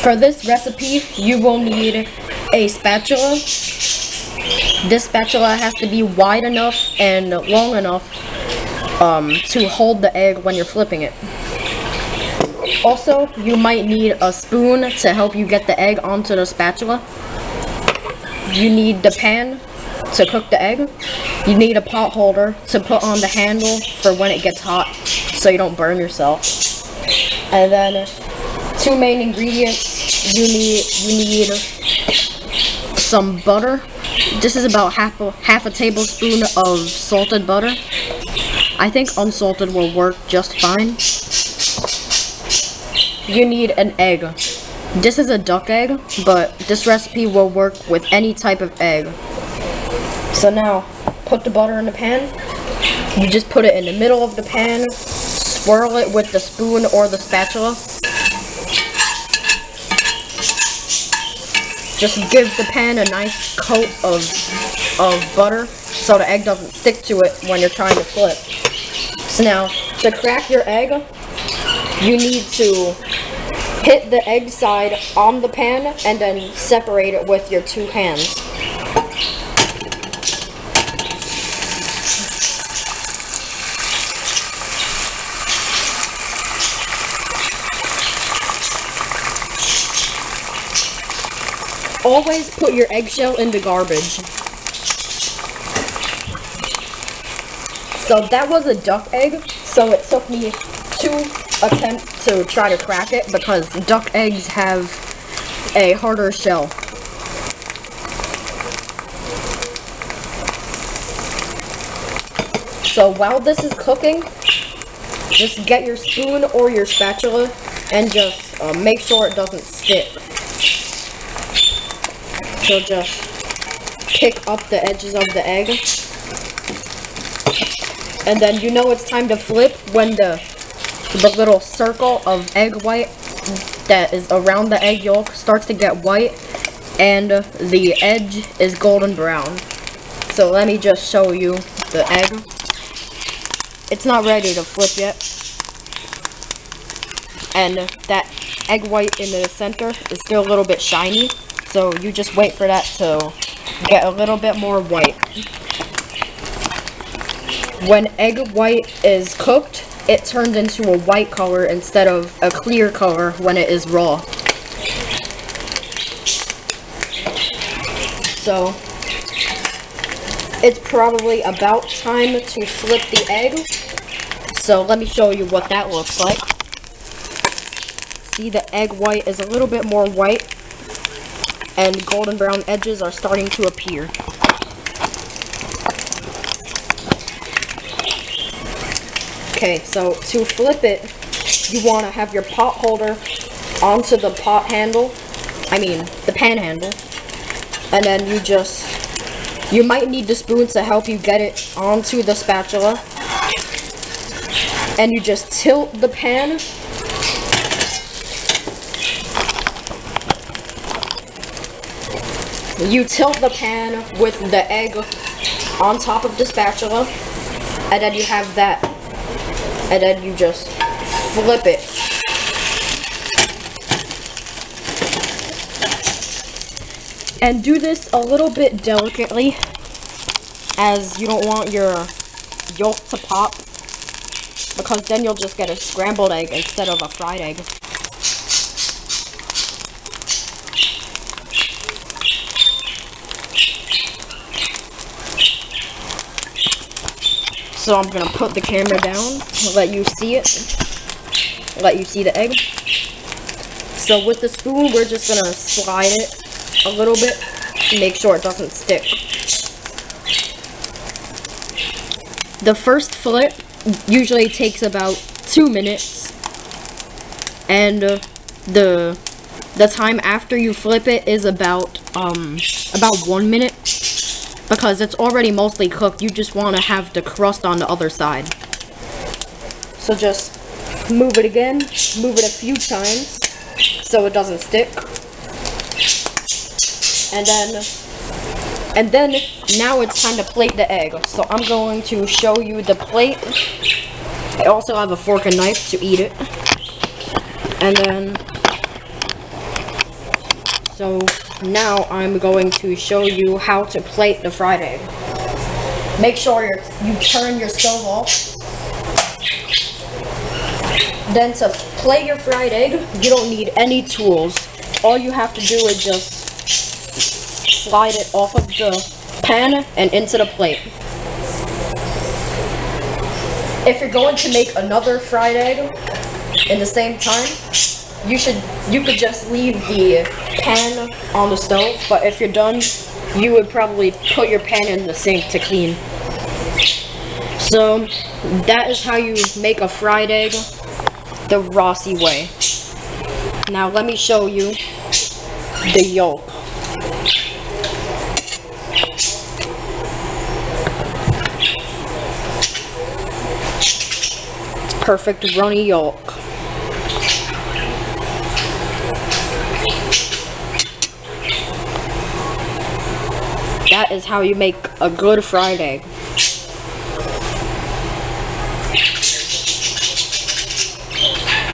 For this recipe, you will need a spatula. This spatula has to be wide enough and long enough to hold the egg when you're flipping it. Also, you might need a spoon to help you get the egg onto the spatula. You need the pan to cook the egg. You need a pot holder to put on the handle for when it gets hot so you don't burn yourself. And then 2 main ingredients. You need some butter. This is about half a tablespoon of salted butter. I think unsalted will work just fine. You need an egg. This is a duck egg, but this recipe will work with any type of egg. So now, put the butter in the pan. You just put it in the middle of the pan, swirl it with the spoon or the spatula. Just give the pan a nice coat of butter so the egg doesn't stick to it when you're trying to flip. So now, to crack your egg, you need to hit the egg side on the pan and then separate it with your 2 hands. Always put your eggshell in the garbage. So that was a duck egg, so it took me 2 attempts to try to crack it because duck eggs have a harder shell. So while this is cooking, just get your spoon or your spatula and just make sure it doesn't stick. So just pick up the edges of the egg. And then you know it's time to flip when the little circle of egg white that is around the egg yolk starts to get white and the edge is golden brown. So let me just show you the egg. It's not ready to flip yet. And that egg white in the center is still a little bit shiny. So you just wait for that to get a little bit more white. When egg white is cooked, it turns into a white color instead of a clear color when it is raw. So it's probably about time to flip the egg. So let me show you what that looks like. See, the egg white is a little bit more white and golden brown edges are starting to appear. Okay, so to flip it, you want to have your pot holder onto the pot handle, the pan handle, and then you might need the spoon to help you get it onto the spatula, and you just tilt the pan, with the egg on top of the spatula, and then you have that. And then you just flip it. And do this a little bit delicately, as you don't want your yolk to pop, because then you'll just get a scrambled egg instead of a fried egg. So I'm gonna put the camera down, let you see it, let you see the egg. So with the spoon, we're just gonna slide it a little bit to make sure it doesn't stick. The first flip usually takes about 2 minutes, and the time after you flip it is about 1 minute. Because it's already mostly cooked, you just want to have the crust on the other side. So just move it again, move it a few times so it doesn't stick. And then now it's time to plate the egg. So I'm going to show you the plate. I also have a fork and knife to eat it. And then So now I'm going to show you how to plate the fried egg. Make sure you turn your stove off. Then to plate your fried egg, you don't need any tools. All you have to do is just slide it off of the pan and into the plate. If you're going to make another fried egg in the same time, you could just leave the pan on the stove, but if you're done, you would probably put your pan in the sink to clean. So that is how you make a fried egg the Rossi way. Now let me show you the yolk. Perfect runny yolk. That is how you make a good fried egg.